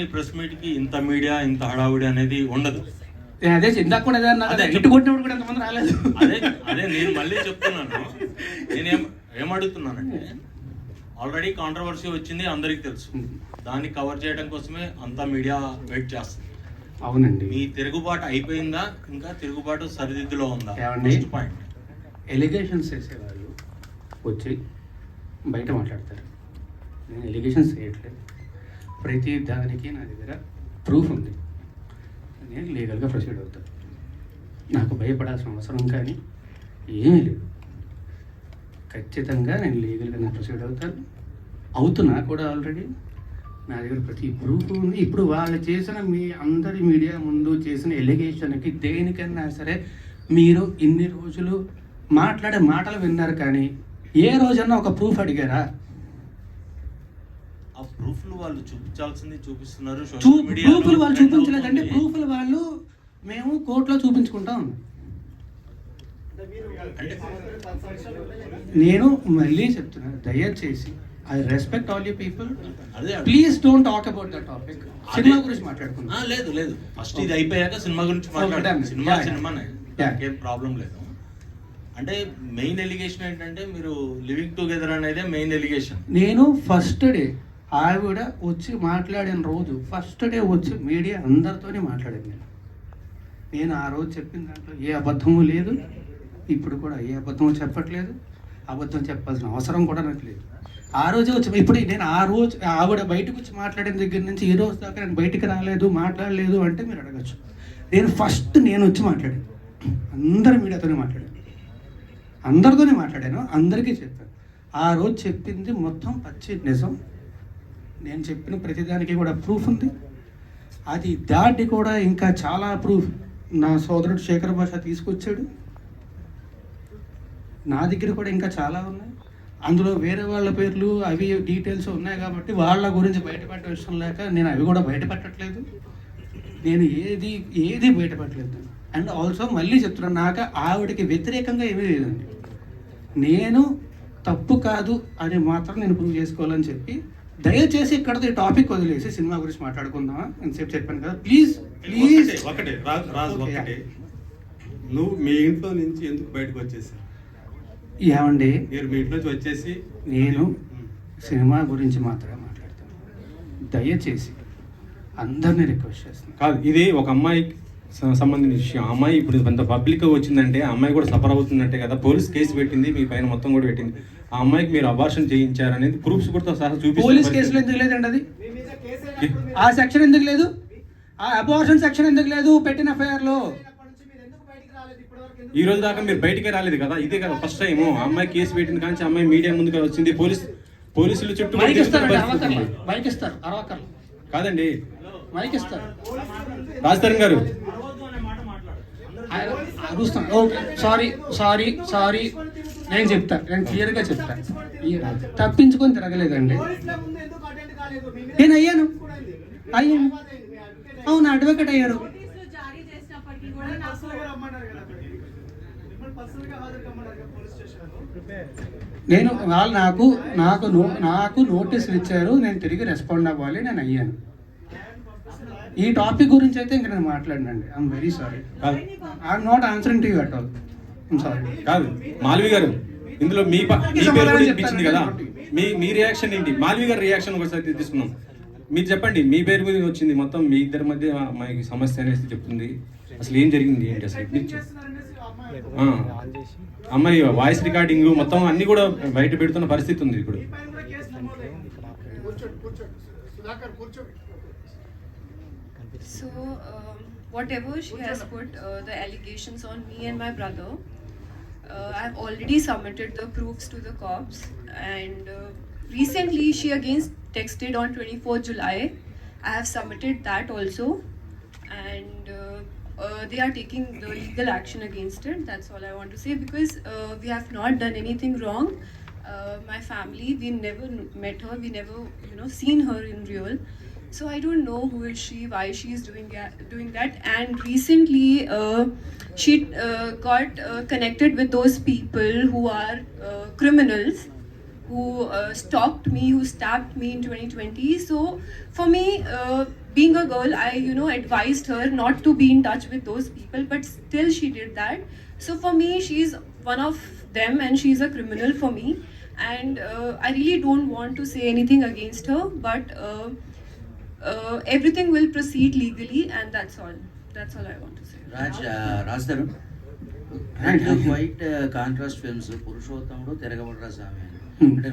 మీ press meet కి ఇంత media ఇంత హడావుడి అనేది ఉండదు. అదే ఇందాక కూడా ఇటు కొట్టినప్పుడు కూడా ఎంతమంది రాలేదు. అదే అదే నేను మళ్ళీ చెప్తున్నాను. ఏమడుగుతున్నానంటే ఆల్రెడీ కాంట్రవర్సీ వచ్చింది, అందరికి తెలుసు. దాన్ని కవర్ చేయడం కోసమే అంతా మీడియా వెయిట్ చేస్తుంది. అవునండి. మీ తిరుగుబాటు అయిపోయిందా, ఇంకా తిరుగుబాటు సరిదిద్దులో ఉందా? పాయింట్. ఎలిగేషన్స్ చేసేవాళ్ళు వచ్చి బయట మాట్లాడతారు. నేను ఎలిగేషన్స్ చేయట్లేదు. ప్రతి దానికి నా దగ్గర ప్రూఫ్ ఉంది. నేను లీగల్గా ప్రొసీడ్ అవుతాను. నాకు భయపడాల్సిన అవసరం కానీ ఏమీ లేదు. ఖచ్చితంగా నేను లీగల్గా నేను ప్రొసీడ్ అవుతున్నా కూడా. ఆల్రెడీ నా దగ్గర ప్రతి ప్రూఫ్ ఉంది. ఇప్పుడు వాళ్ళు చేసిన మీ అందరి మీడియా ముందు చేసిన ఎలిగేషన్కి దేనికన్నా సరే మీరు ఇన్ని రోజులు మాట్లాడే మాటలు విన్నారు, కానీ ఏ రోజన్నా ఒక ప్రూఫ్ అడిగారా? ఆ ప్రూఫ్లు వాళ్ళు చూపించాల్సింది చూపిస్తున్నారు. ప్రూఫ్లు వాళ్ళు చూపించలేదంటే ప్రూఫ్లు వాళ్ళు మేము కోర్టులో చూపించుకుంటాం. నేను మళ్ళీ చెప్తున్నా, దయచేసి I respect all you people, please don't talk about that topic. Cinema గురించి మాట్లాడుకుందాం. లేదు లేదు, ఫస్ట్ ఇది అయిపోయాక సినిమా గురించి మాట్లాడాలి. సినిమానే ఏం ప్రాబ్లం లేదు. అంటే మెయిన్ ఎలిగేషన్ ఏంటంటే మీరు లివింగ్ టుగెదర్ అనేది మెయిన్ ఎలిగేషన్. నేను ఫస్ట్ డే ఆవిడ వచ్చి మాట్లాడిన రోజు ఫస్ట్ డే వచ్చి మీడియా అందరితోనే మాట్లాడాను. నేను ఆ రోజు చెప్పిన దాంట్లో ఏ అబద్ధము లేదు. ఇప్పుడు కూడా ఏ అబద్ధము చెప్పట్లేదు. అబద్ధం చెప్పాల్సిన అవసరం కూడా నాకు లేదు. ఆ రోజే వచ్చి ఇప్పుడు నేను ఆ రోజు ఆవిడ బయటకు వచ్చి మాట్లాడిన దగ్గర నుంచి ఈ రోజు దాకా నేను బయటికి రాలేదు, మాట్లాడలేదు అంటే మీరు అడగచ్చు. నేను వచ్చి మాట్లాడాను. అందరి మీడియాతోనే మాట్లాడాను, అందరితోనే మాట్లాడాను, అందరికీ చెప్పాను. ఆ రోజు చెప్పింది మొత్తం పచ్చి నిజం. నేను చెప్పిన ప్రతిదానికి కూడా ప్రూఫ్ ఉంది. అది దాటి కూడా ఇంకా చాలా ప్రూఫ్ నా సోదరుడు శేఖర్ భాష తీసుకొచ్చాడు. నా దగ్గర కూడా ఇంకా చాలా ఉన్నాయి. అందులో వేరే వాళ్ళ పేర్లు అవి డీటెయిల్స్ ఉన్నాయి కాబట్టి వాళ్ళ గురించి బయటపెట్టే విషయం లేక నేను అవి కూడా బయటపెట్టట్లేదు. నేను ఏది బయటపెట్టలేదు. అండ్ ఆల్సో మళ్ళీ చెప్తున్నాను, నాకు ఆవిడకి వ్యతిరేకంగా ఏమీ లేదండి. నేను తప్పు కాదు అని మాత్రం నేను ప్రూవ్ చేసుకోవాలని చెప్పి దయచేసి ఇక్కడతో ఈ టాపిక్ వదిలేసి సినిమా గురించి మాట్లాడుకుందామా అని చెప్పాను కదా. ప్లీజ్ ఒకటే నువ్వు మీ ఇంట్లో నుంచి ఎందుకు బయటకు వచ్చేసి ఏమండి? మీరు మీ ఇంట్లో వచ్చేసి నేను సినిమా గురించి మాత్రమే మాట్లాడతాను. దయచేసి అందరినీ రిక్వెస్ట్ చేస్తాను. కాదు, ఇది ఒక అమ్మాయికి సంబంధించిన విషయం. అమ్మాయి ఇప్పుడు అంత పబ్లిక్ వచ్చిందంటే అమ్మాయి కూడా సఫర్ అవుతుందంటే కదా. పోలీస్ కేసు పెట్టింది, మీ పైన మొత్తం కూడా పెట్టింది. ఆ అమ్మాయికి మీరు అబార్షన్ చేయించారనేది ప్రూఫ్స్ కూడా సహా చూపి. పోలీస్ కేసులో ఎందుకు లేదండి? అది ఆ సెక్షన్ ఎందుకు లేదు? ఆ అబార్షన్ సెక్షన్ ఎందుకు లేదు పెట్టిన ఎఫ్ఐఆర్ లో? ఈ రోజు దాకా మీరు బయటికే రాలేదు కదా. ఇదే కదా ఫస్ట్ టైం అమ్మాయి కేసు పెట్టింది కానీ అమ్మాయి మీడియా ముందుకు వచ్చింది. పోలీసులు చుట్టూ కాదండి. రాజతరణ్ గారు సారీ నేను చెప్తాను, నేను క్లియర్గా చెప్తాను. తప్పించుకొని తిరగలేదండి. నేను అయ్యాను. అవును, అడ్వకేట్ అయ్యారు. నేను వాళ్ళు నాకు నోటీసులు ఇచ్చారు, నేను తిరిగి రెస్పాండ్ అవ్వాలి, నేను అయ్యాను. ఈ టాపిక్ గురించి అయితే ఇంకా నేను మాట్లాడినండి. I'm very sorry. I'm not answering to you at all. I'm sorry. కాదు మాల్వి గారు, ఇందులో మీ పేరు కూడా ఇప్పించింది కదా. మీ రియాక్షన్ ఏంటి? మాల్వి గారి రియాక్షన్ ఒకసారి తీసుకున్నాం. మీరు చెప్పండి, మీ పేరు మీద వచ్చింది మొత్తం మీ ఇద్దరి మధ్య అమ్మాయికి సమస్య అనేసి చెప్తుంది. అసలు ఏం జరిగింది ఏంటి అసలు? అమ్మాయి వాయిస్ రికార్డింగ్ మొత్తం అన్ని కూడా బయట పెడుతున్న పరిస్థితి ఉంది ఇప్పుడు. So whatever she has put the allegations on me and my brother, I have already submitted the proofs to the cops, and recently she again texted on 24th July. I have submitted that also, and they are taking the legal action against it. That's all I want to say, because we have not done anything wrong. My family, we never met her, we never seen her in real. So I don't know who is she, why she is doing that. And recently she got connected with those people who are criminals, who stalked me, who stabbed me in 2020. So for me, being a girl, I advised her not to be in touch with those people, but still she did that. So for me, she's one of them and she's a criminal for me. And I really don't want to say anything against her, but everything will proceed legally, and that's all I want to say. రాజధారు quite contrast films Purushothamudu Tiragabadda స్వామి అని అంటే